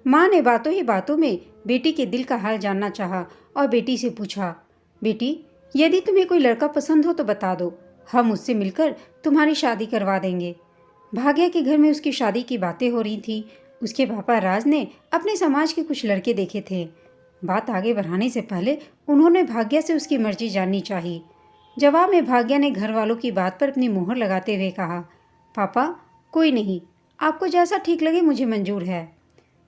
माँ ने बातों ही बातों में बेटी के दिल का हाल जानना चाहा और बेटी से पूछा, बेटी, यदि तुम्हें कोई लड़का पसंद हो तो बता दो, हम उससे मिलकर तुम्हारी शादी करवा देंगे। भाग्या के घर में उसकी शादी की बातें हो रही थी। उसके पापा राज ने अपने समाज के कुछ लड़के देखे थे। बात आगे बढ़ाने से पहले उन्होंने भाग्या से उसकी मर्जी जाननी चाहिए। जवाब में भाग्या ने घर वालों की बात पर अपनी मोहर लगाते हुए कहा, पापा, कोई नहीं, आपको जैसा ठीक लगे मुझे मंजूर है।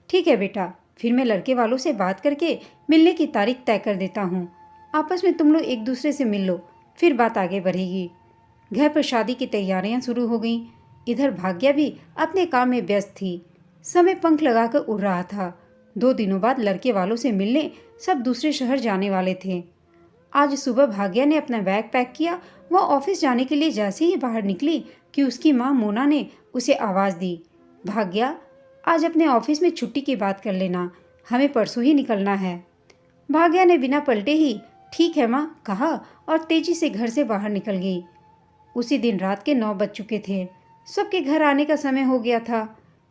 ठीक है बेटा, फिर मैं लड़के वालों से बात करके मिलने की तारीख तय कर देता हूँ। आपस में तुम लोग एक दूसरे से मिल लो, फिर बात आगे बढ़ेगी। घर पर शादी की तैयारियां शुरू हो गईं। इधर भाग्या भी अपने काम में व्यस्त थी। समय पंख लगाकर उड़ रहा था। 2 दिनों बाद लड़के वालों से मिलने सब दूसरे शहर जाने वाले थे। आज सुबह भाग्या ने अपना बैग पैक किया। वह ऑफिस जाने के लिए जैसे ही बाहर निकली कि उसकी माँ मोना ने उसे आवाज़ दी, भाग्या, आज अपने ऑफिस में छुट्टी की बात कर लेना, हमें परसों ही निकलना है। भाग्या ने बिना पलटे ही ठीक है माँ कहा और तेजी से घर से बाहर निकल गई। उसी दिन रात के 9 बज चुके थे। सबके घर आने का समय हो गया था।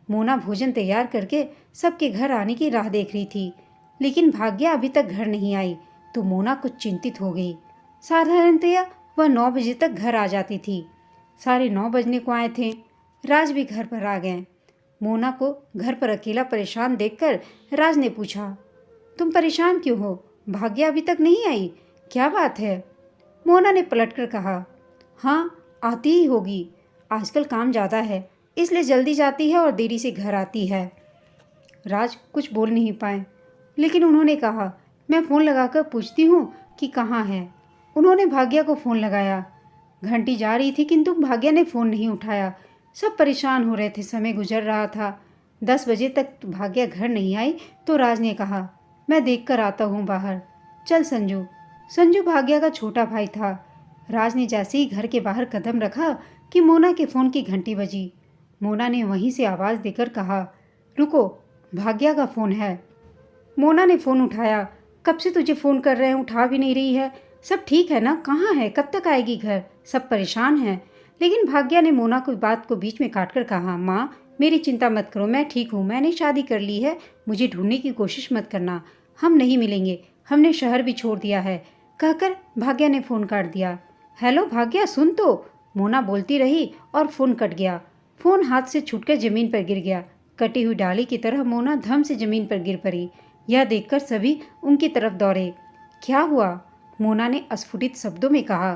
मोना भोजन तैयार करके सबके घर आने की राह देख रही थी, लेकिन भाग्या अभी तक घर नहीं आई तो मोना कुछ चिंतित हो गई। साधारणतया वह 9 बजे तक घर आ जाती थी। 9:30 बजने को आए थे। राज भी घर पर आ गए। मोना को घर पर अकेला परेशान देखकर राज ने पूछा, तुम परेशान क्यों हो? भाग्या अभी तक नहीं आई, क्या बात है? मोना ने पलटकर कहा, हाँ, आती ही होगी, आजकल काम ज़्यादा है इसलिए जल्दी जाती है और देरी से घर आती है। राज कुछ बोल नहीं पाए, लेकिन उन्होंने कहा, मैं फ़ोन लगाकर पूछती हूँ कि कहाँ है। उन्होंने भाग्या को फ़ोन लगाया। घंटी जा रही थी किंतु भाग्या ने फ़ोन नहीं उठाया। सब परेशान हो रहे थे। समय गुजर रहा था। 10 बजे तक भाग्या घर नहीं आई तो राज ने कहा, मैं देख कर आता हूँ बाहर, चल संजू। संजू भाग्या का छोटा भाई था। राज ने जैसे ही घर के बाहर कदम रखा कि मोना के फ़ोन की घंटी बजी। मोना ने वहीं से आवाज़ देकर कहा, रुको, भाग्या का फ़ोन है। मोना ने फ़ोन उठाया। कब से तुझे फ़ोन कर रहे हैं, उठा भी नहीं रही है। सब ठीक है ना? कहाँ है? कब तक आएगी घर? सब परेशान हैं। लेकिन भाग्या ने मोना की बात को बीच में काटकर कहा, माँ, मेरी चिंता मत करो, मैं ठीक हूँ, मैंने शादी कर ली है, मुझे ढूंढने की कोशिश मत करना, हम नहीं मिलेंगे, हमने शहर भी छोड़ दिया है, कहकर भाग्या ने फ़ोन काट दिया। हेलो भाग्या, सुन तो, मोना बोलती रही और फ़ोन कट गया। फ़ोन हाथ से छूटकर ज़मीन पर गिर गया। कटी हुई डाली की तरह मोना धम से ज़मीन पर गिर पड़ी। यह देखकर सभी उनकी तरफ दौड़े। क्या हुआ? मोना ने अस्फुटित शब्दों में कहा,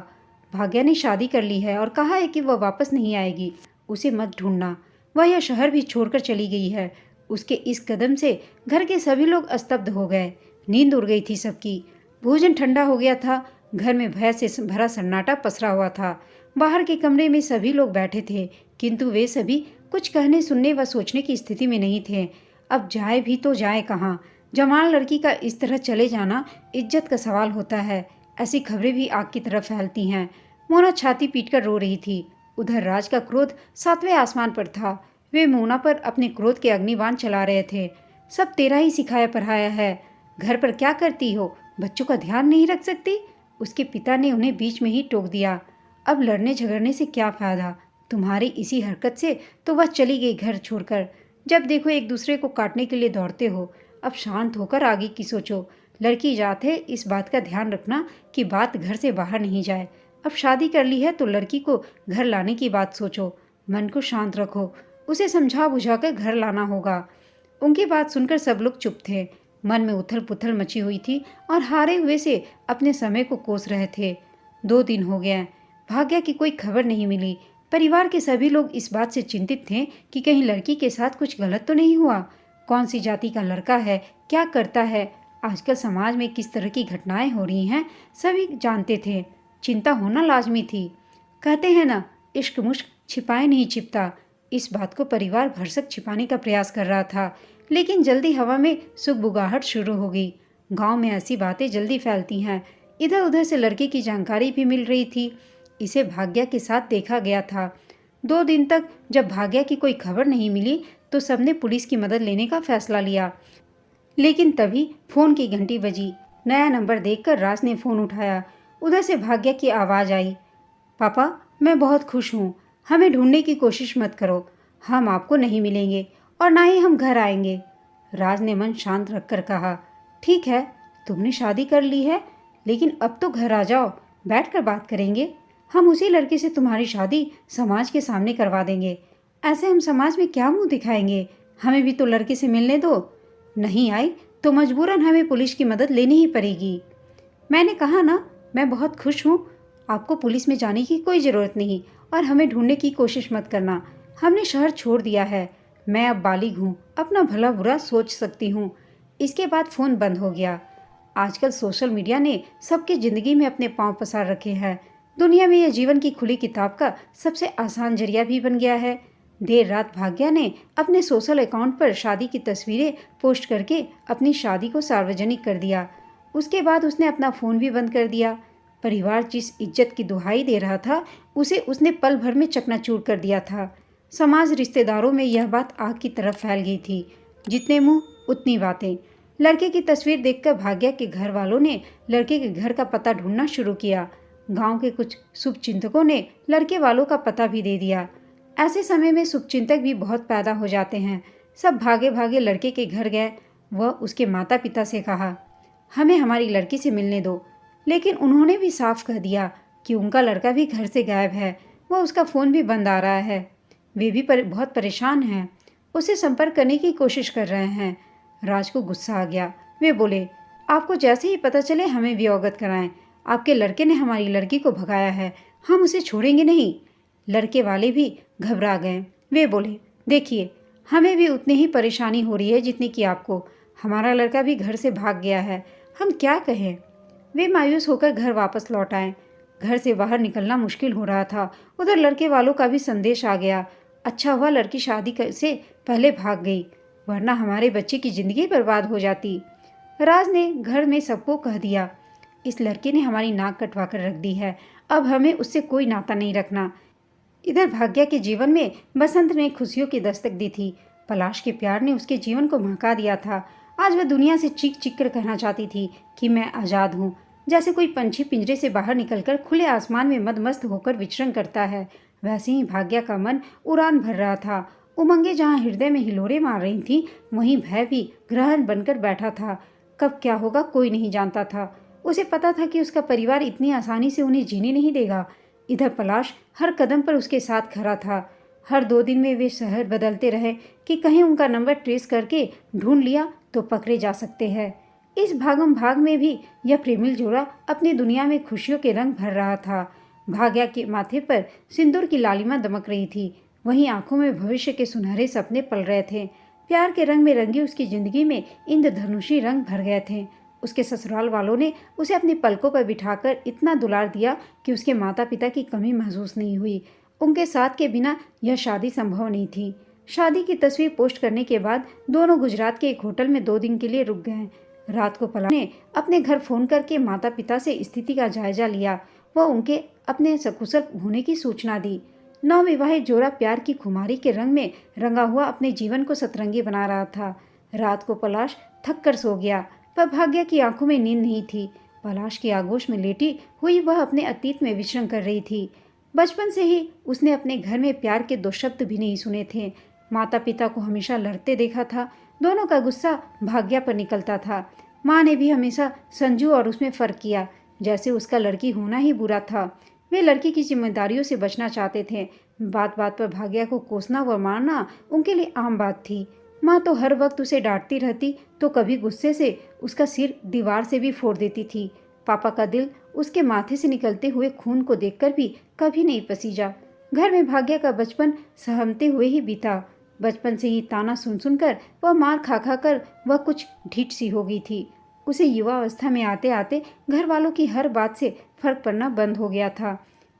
भाग्या ने शादी कर ली है और कहा है कि वह वापस नहीं आएगी, उसे मत ढूंढना, वह यह शहर भी छोड़कर चली गई है। उसके इस कदम से घर के सभी लोग स्तब्ध हो गए। नींद उड़ गई थी सबकी। भोजन ठंडा हो गया था। घर में भय से भरा सन्नाटा पसरा हुआ था। बाहर के कमरे में सभी लोग बैठे थे, किंतु वे सभी कुछ कहने, सुनने व सोचने की स्थिति में नहीं थे। अब जाए भी तो जाए कहाँ? जवान लड़की का इस तरह चले जाना इज्जत का सवाल होता है। ऐसी खबरें भी आग की तरफ फैलती हैं। मोना छाती पीटकर रो रही थी। उधर राज का क्रोध 7वें आसमान पर था। वे मोना पर अपने क्रोध के अग्निबाण चला रहे थे। सब तेरा ही सिखाया पढ़ाया है, घर पर क्या करती हो, बच्चों का ध्यान नहीं रख सकती? उसके पिता ने उन्हें बीच में ही टोक दिया। अब लड़ने झगड़ने से क्या फ़ायदा? तुम्हारी इसी हरकत से तो वह चली गई घर छोड़कर। जब देखो एक दूसरे को काटने के लिए दौड़ते हो। अब शांत होकर आगे की सोचो। लड़की जात है, इस बात का ध्यान रखना कि बात घर से बाहर नहीं जाए। अब शादी कर ली है तो लड़की को घर लाने की बात सोचो। मन को शांत रखो, उसे समझा बुझाकर घर लाना होगा। उनकी बात सुनकर सब लोग चुप थे। मन में उथल पुथल मची हुई थी और हारे हुए से अपने समय को कोस रहे थे। 2 दिन हो गए, भाग्या की कोई खबर नहीं मिली। परिवार के सभी लोग इस बात से चिंतित थे कि कहीं लड़की के साथ कुछ गलत तो नहीं हुआ। कौन सी जाति का लड़का है, क्या करता है, आजकल समाज में किस तरह की घटनाएं हो रही हैं, सभी जानते थे। चिंता होना लाजमी थी। कहते हैं ना, इश्क मुश्क छिपाए नहीं छिपता। इस बात को परिवार भरसक छिपाने का प्रयास कर रहा था, लेकिन जल्दी हवा में सुगबुगाहट शुरू हो गई। गांव में ऐसी बातें जल्दी फैलती हैं। इधर उधर से लड़के की जानकारी भी मिल रही थी। इसे भाग्या के साथ देखा गया था। 2 दिन तक जब भाग्या की कोई खबर नहीं मिली तो सबने पुलिस की मदद लेने का फैसला लिया। लेकिन तभी फ़ोन की घंटी बजी। नया नंबर देखकर राज ने फ़ोन उठाया। उधर से भाग्या की आवाज़ आई, पापा, मैं बहुत खुश हूँ, हमें ढूंढने की कोशिश मत करो, हम आपको नहीं मिलेंगे और ना ही हम घर आएंगे। राज ने मन शांत रखकर कहा, ठीक है, तुमने शादी कर ली है, लेकिन अब तो घर आ जाओ, बैठकर बात करेंगे। हम उसी लड़के से तुम्हारी शादी समाज के सामने करवा देंगे। ऐसे हम समाज में क्या मुंह दिखाएंगे? हमें भी तो लड़के से मिलने दो। नहीं आई तो मजबूरन हमें पुलिस की मदद लेनी ही पड़ेगी। मैंने कहा ना, मैं बहुत खुश हूँ। आपको पुलिस में जाने की कोई ज़रूरत नहीं और हमें ढूंढने की कोशिश मत करना। हमने शहर छोड़ दिया है। मैं अब बालिग हूँ, अपना भला बुरा सोच सकती हूँ। इसके बाद फ़ोन बंद हो गया। आजकल सोशल मीडिया ने सबकी ज़िंदगी में अपने पांव पसार रखे हैं। दुनिया में यह जीवन की खुली किताब का सबसे आसान जरिया भी बन गया है। देर रात भाग्या ने अपने सोशल अकाउंट पर शादी की तस्वीरें पोस्ट करके अपनी शादी को सार्वजनिक कर दिया। उसके बाद उसने अपना फ़ोन भी बंद कर दिया। परिवार जिस इज्जत की दुहाई दे रहा था, उसे उसने पल भर में चकनाचूर कर दिया था। समाज रिश्तेदारों में यह बात आग की तरफ फैल गई थी। जितने मुंह उतनी बातें। लड़के की तस्वीर देखकर भाग्या के घर वालों ने लड़के के घर का पता ढूंढना शुरू किया। गांव के कुछ शुभचिंतकों ने लड़के वालों का पता भी दे दिया। ऐसे समय में शुभचिंतक भी बहुत पैदा हो जाते हैं। सब भागे भागे लड़के के घर गए। वह उसके माता पिता से कहा, हमें हमारी लड़की से मिलने दो। लेकिन उन्होंने भी साफ कह दिया कि उनका लड़का भी घर से गायब है। वह उसका फ़ोन भी बंद आ रहा है। वे भी बहुत परेशान हैं। उसे संपर्क करने की कोशिश कर रहे हैं। राज को गुस्सा आ गया। वे बोले, आपको जैसे ही पता चले हमें भी अवगत कराएं। आपके लड़के ने हमारी लड़की को भगाया है, हम उसे छोड़ेंगे नहीं। लड़के वाले भी घबरा गए। वे बोले, देखिए, हमें भी उतनी ही परेशानी हो रही है जितनी कि आपको। हमारा लड़का भी घर से भाग गया है, हम क्या कहें। वे मायूस होकर घर वापस लौट आए। घर से बाहर निकलना मुश्किल हो रहा था। उधर लड़के वालों का भी संदेश आ गया। अच्छा हुआ लड़की शादी से पहले भाग गई, वरना हमारे बच्चे की जिंदगी बर्बाद हो जाती। राज ने घर में सबको कह दिया, इस लड़के ने हमारी नाक कटवा कर रख दी है, अब हमें उससे कोई नाता नहीं रखना। इधर भाग्या के जीवन में बसंत ने खुशियों की दस्तक दी थी। पलाश के प्यार ने उसके जीवन को महका दिया था। आज वह दुनिया से चीख चीख कर कहना चाहती थी कि मैं आज़ाद हूँ। जैसे कोई पंछी पिंजरे से बाहर निकलकर खुले आसमान में मदमस्त होकर विचरण करता है, वैसे ही भाग्या का मन उड़ान भर रहा था। उमंगे जहाँ हृदय में हिलोरे मार रही थी, वहीं भय भी ग्रहण बनकर बैठा था। कब क्या होगा कोई नहीं जानता था। उसे पता था कि उसका परिवार इतनी आसानी से उन्हें जीने नहीं देगा। इधर पलाश हर कदम पर उसके साथ खड़ा था। हर 2 दिन में वे शहर बदलते रहे कि कहीं उनका नंबर ट्रेस करके ढूंढ लिया तो पकड़े जा सकते हैं। इस भागम भाग में भी यह प्रेमिल जोड़ा अपनी दुनिया में खुशियों के रंग भर रहा था। भाग्या के माथे पर सिंदूर की लालिमा दमक रही थी, वहीं आंखों में भविष्य के सुनहरे सपने पल रहे थे। प्यार के रंग में रंगी उसकी जिंदगी में इंद्रधनुषी रंग भर गए थे। उसके ससुराल वालों ने उसे अपनी पलकों पर बिठाकर इतना दुलार दिया कि उसके माता पिता की कमी महसूस नहीं हुई। उनके साथ के बिना यह शादी संभव नहीं थी। शादी की तस्वीर पोस्ट करने के बाद दोनों गुजरात के एक होटल में 2 दिन के लिए रुक गए। रात को पलाश ने अपने घर फोन करके माता पिता से स्थिति का जायजा लिया। वह उनके अपने सकुशल होने की सूचना दी। नवविवाहित जोड़ा प्यार की खुमारी के रंग में रंगा हुआ अपने जीवन को सतरंगी बना रहा था। रात को पलाश थक कर सो गया, पर भाग्य की आंखों में नींद नहीं थी। पलाश की आगोश में लेटी हुई वह अपने अतीत में विचरण कर रही थी। बचपन से ही उसने अपने घर में प्यार के 2 शब्द भी नहीं सुने थे। माता पिता को हमेशा लड़ते देखा था। दोनों का गुस्सा भाग्या पर निकलता था। माँ ने भी हमेशा संजू और उसमें फ़र्क किया, जैसे उसका लड़की होना ही बुरा था। वे लड़की की जिम्मेदारियों से बचना चाहते थे। बात बात पर भाग्या को कोसना व मारना उनके लिए आम बात थी। माँ तो हर वक्त उसे डांटती रहती, तो कभी गुस्से से उसका सिर दीवार से भी फोड़ देती थी। पापा का दिल उसके माथे से निकलते हुए खून को देखकर भी कभी नहीं पसीजा। घर में भाग्या का बचपन सहमते हुए ही बीता। बचपन से ही ताना सुन सुनकर वह मार खा खा कर वह कुछ ढीठ सी हो गई थी। उसे युवा अवस्था में आते आते घर वालों की हर बात से फर्क पड़ना बंद हो गया था।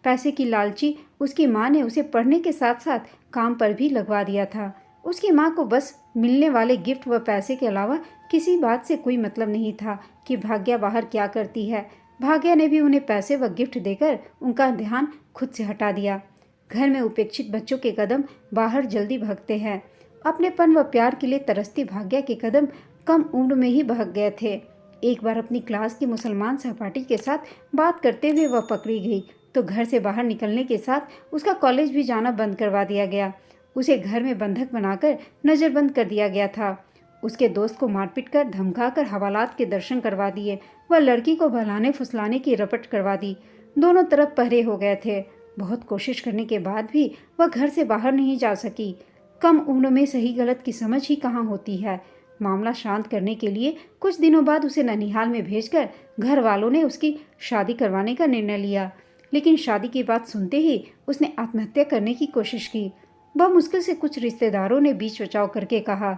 पैसे की लालची उसकी माँ ने उसे पढ़ने के साथ साथ काम पर भी लगवा दिया था। उसकी माँ को बस मिलने वाले गिफ्ट व पैसे के अलावा किसी बात से कोई मतलब नहीं था कि भाग्या बाहर क्या करती है। भाग्या ने भी उन्हें पैसे व गिफ्ट देकर उनका ध्यान खुद से हटा दिया। घर में उपेक्षित बच्चों के कदम बाहर जल्दी भागते हैं। अपनेपन व प्यार के लिए तरसती भाग्या के कदम कम उम्र में ही भाग गए थे। एक बार अपनी क्लास की मुसलमान सहपाठी के साथ बात करते हुए वह पकड़ी गई, तो घर से बाहर निकलने के साथ उसका कॉलेज भी जाना बंद करवा दिया गया। उसे घर में बंधक बनाकर नज़रबंद कर दिया गया था। उसके दोस्त को मारपीट कर धमकाकर हवालात के दर्शन करवा दिए। वह लड़की को बहलाने फुसलाने की रपट करवा दी। दोनों तरफ पहरे हो गए थे। बहुत कोशिश करने के बाद भी वह घर से बाहर नहीं जा सकी। कम उम्र में सही गलत की समझ ही कहाँ होती है। मामला शांत करने के लिए कुछ दिनों बाद उसे ननिहाल में भेजकर घर वालों ने उसकी शादी करवाने का निर्णय लिया। लेकिन शादी की बात सुनते ही उसने आत्महत्या करने की कोशिश की। बहुत मुश्किल से कुछ रिश्तेदारों ने बीच बचाव करके कहा,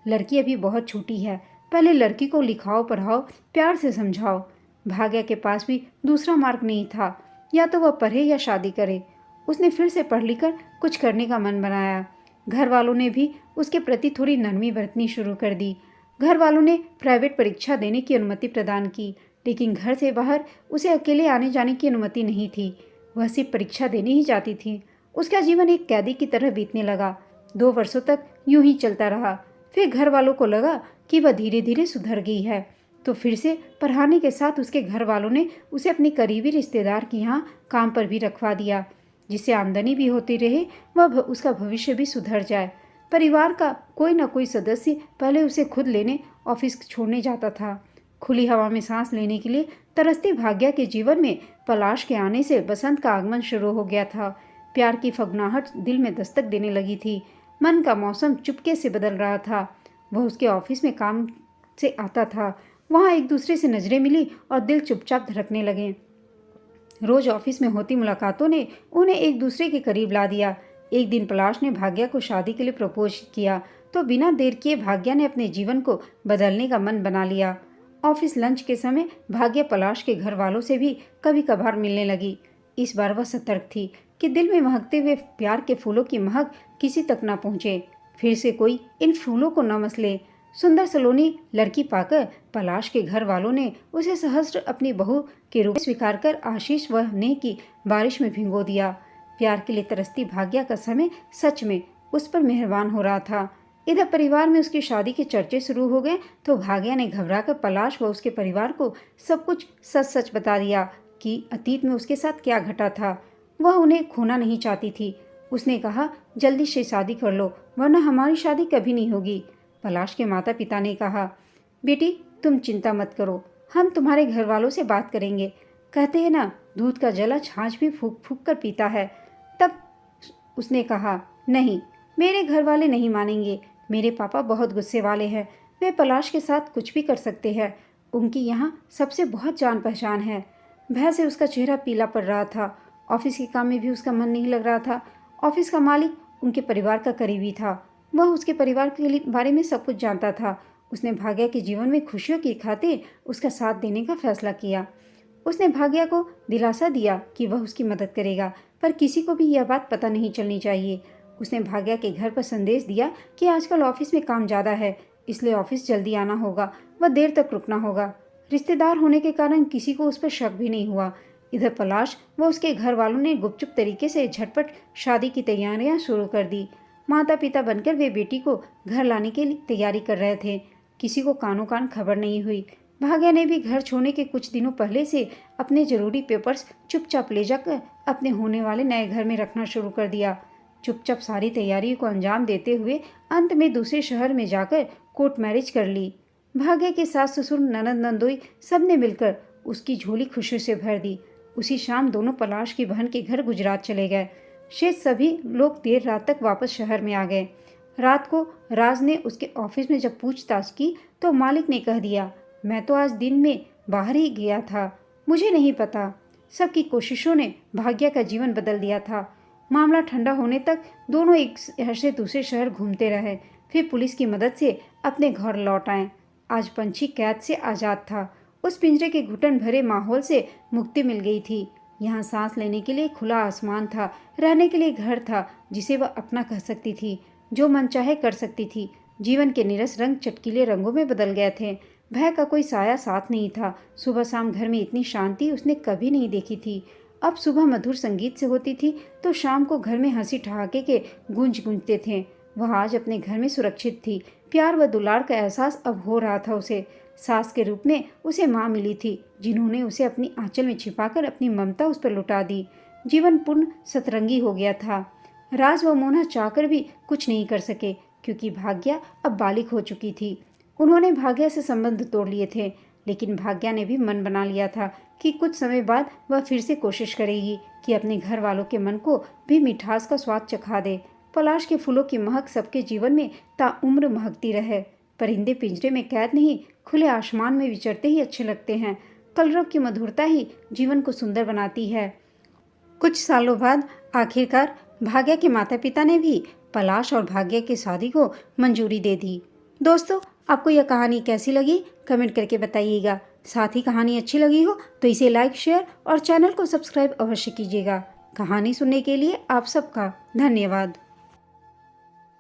लड़की अभी बहुत छोटी है, पहले लड़की को लिखाओ पढ़ाओ, प्यार से समझाओ। भाग्या के पास भी दूसरा मार्ग नहीं था, या तो वह पढ़े या शादी करे। उसने फिर से पढ़ लिख कर कुछ करने का मन बनाया। घर वालों ने भी उसके प्रति थोड़ी नरमी बरतनी शुरू कर दी। घर वालों ने प्राइवेट परीक्षा देने की अनुमति प्रदान की, लेकिन घर से बाहर उसे अकेले आने जाने की अनुमति नहीं थी। वह सिर्फ परीक्षा देने ही जाती थी। उसका जीवन एक कैदी की तरह बीतने लगा। 2 वर्षों तक यूं ही चलता रहा। फिर घर वालों को लगा कि वह धीरे धीरे सुधर गई है, तो फिर से पढ़ाने के साथ उसके घर वालों ने उसे अपने करीबी रिश्तेदार के यहाँ काम पर भी रखवा दिया, जिससे आमदनी भी होती रहे, वह उसका भविष्य भी सुधर जाए। परिवार का कोई न कोई सदस्य पहले उसे खुद लेने ऑफिस छोड़ने जाता था। खुली हवा में सांस लेने के लिए तरसती भाग्या के जीवन में पलाश के आने से बसंत का आगमन शुरू हो गया था। प्यार की फगनाहट दिल में दस्तक देने लगी थी। मन का मौसम चुपके से बदल रहा था। वह उसके ऑफिस में काम से आता था। वहाँ एक दूसरे से नजरें मिली और दिल चुपचाप धड़कने लगे। रोज ऑफिस में होती मुलाकातों ने उन्हें एक दूसरे के करीब ला दिया। एक दिन पलाश ने भाग्या को शादी के लिए प्रपोज किया, तो बिना देर किए भाग्या ने अपने जीवन को बदलने का मन बना लिया। ऑफिस लंच के समय भाग्या पलाश के घर वालों से भी कभी कभार मिलने लगी। इस बार वह सतर्क थी कि दिल में महकते हुए प्यार के फूलों की महक किसी तक न पहुँचे। फिर से कोई इन फूलों को न मसले। सुंदर सलोनी लड़की पाकर पलाश के घर वालों ने उसे सहस्त्र अपनी बहू के रूप में स्वीकार कर आशीष व नेह की बारिश में भिगो दिया। प्यार के लिए तरसती भाग्या का समय सच में उस पर मेहरबान हो रहा था। इधर परिवार में उसकी शादी के चर्चे शुरू हो गए, तो भाग्या ने घबराकर पलाश व उसके परिवार को सब कुछ सच सच बता दिया कि अतीत में उसके साथ क्या घटा था। वह उन्हें खोना नहीं चाहती थी। उसने कहा, जल्दी से शादी कर लो, वरना हमारी शादी कभी नहीं होगी। पलाश के माता पिता ने कहा, बेटी तुम चिंता मत करो, हम तुम्हारे घर वालों से बात करेंगे। कहते हैं ना, दूध का जला छाछ भी फूक फूक कर पीता है। तब उसने कहा, नहीं, मेरे घर वाले नहीं मानेंगे। मेरे पापा बहुत गुस्से वाले हैं। वे पलाश के साथ कुछ भी कर सकते हैं। उनकी यहाँ सबसे बहुत जान पहचान है। भय से उसका चेहरा पीला पड़ रहा था। ऑफिस के काम में भी उसका मन नहीं लग रहा था। ऑफिस का मालिक उनके परिवार का करीबी था। वह उसके परिवार के बारे में सब कुछ जानता था। उसने भाग्या के जीवन में खुशियों की खातिर उसका साथ देने का फैसला किया। उसने भाग्या को दिलासा दिया कि वह उसकी मदद करेगा, पर किसी को भी यह बात पता नहीं चलनी चाहिए। उसने भाग्या के घर पर संदेश दिया कि आजकल ऑफिस में काम ज़्यादा है, इसलिए ऑफिस जल्दी आना होगा व देर तक रुकना होगा। रिश्तेदार होने के कारण किसी को उस पर शक भी नहीं हुआ। इधर पलाश व उसके घर वालों ने गुपचुप तरीके से झटपट शादी की तैयारियां शुरू कर दी। माता पिता बनकर वे बेटी को घर लाने की तैयारी कर रहे थे। किसी को कानों कान खबर नहीं हुई। भाग्या ने भी घर छोड़ने के कुछ दिनों पहले से अपने जरूरी पेपर्स चुपचाप ले जाकर अपने होने वाले नए घर में रखना शुरू कर दिया। चुपचाप सारी तैयारी को अंजाम देते हुए अंत में दूसरे शहर में जाकर कोर्ट मैरिज कर ली। भाग्या के सास ससुर ननद नंदोई सबने मिलकर उसकी झोली खुशी से भर दी। उसी शाम दोनों पलाश की बहन के घर गुजरात चले गए। शेष सभी लोग देर रात तक वापस शहर में आ गए। रात को राज ने उसके ऑफिस में जब पूछताछ की तो मालिक ने कह दिया, मैं तो आज दिन में बाहर ही गया था, मुझे नहीं पता। सबकी कोशिशों ने भाग्या का जीवन बदल दिया था। मामला ठंडा होने तक दोनों एक शहर से दूसरे शहर घूमते रहे, फिर पुलिस की मदद से अपने घर लौट आए। आज पंछी कैद से आज़ाद था। उस पिंजरे के घुटन भरे माहौल से मुक्ति मिल गई थी। यहाँ सांस लेने के लिए खुला आसमान था, रहने के लिए घर था जिसे वह अपना कह सकती थी, जो मन चाहे कर सकती थी। जीवन के निरस रंग चटकीले रंगों में बदल गए थे। भय का कोई साया साथ नहीं था। सुबह शाम घर में इतनी शांति उसने कभी नहीं देखी थी। अब सुबह मधुर संगीत से होती थी तो शाम को घर में हंसी ठहाके के गूंज गूंजते थे। वह आज अपने घर में सुरक्षित थी। प्यार व दुलार का एहसास अब हो रहा था उसे। सास के रूप में उसे माँ मिली थी, जिन्होंने उसे अपनी आंचल में छिपाकर अपनी ममता उस पर लुटा दी। जीवन पूर्ण सतरंगी हो गया था। राज व मोना चाहकर भी कुछ नहीं कर सके, क्योंकि भाग्या अब बालिग हो चुकी थी। उन्होंने भाग्या से संबंध तोड़ लिए थे, लेकिन भाग्या ने भी मन बना लिया था कि कुछ समय बाद वह फिर से कोशिश करेगी कि अपने घर वालों के मन को भी मिठास का स्वाद चखा दे। पलाश के फूलों की महक सबके जीवन में ताउम्र महकती रहे। परिंदे पिंजरे में कैद नहीं, खुले आसमान में विचरते ही अच्छे लगते हैं। कलरव की मधुरता ही जीवन को सुंदर बनाती है। कुछ सालों बाद आखिरकार भाग्या के माता पिता ने भी पलाश और भाग्या की शादी को मंजूरी दे दी। दोस्तों, आपको यह कहानी कैसी लगी कमेंट करके बताइएगा। साथ ही कहानी अच्छी लगी हो तो इसे लाइक, शेयर और चैनल को सब्सक्राइब अवश्य कीजिएगा। कहानी सुनने के लिए आप सबका धन्यवाद।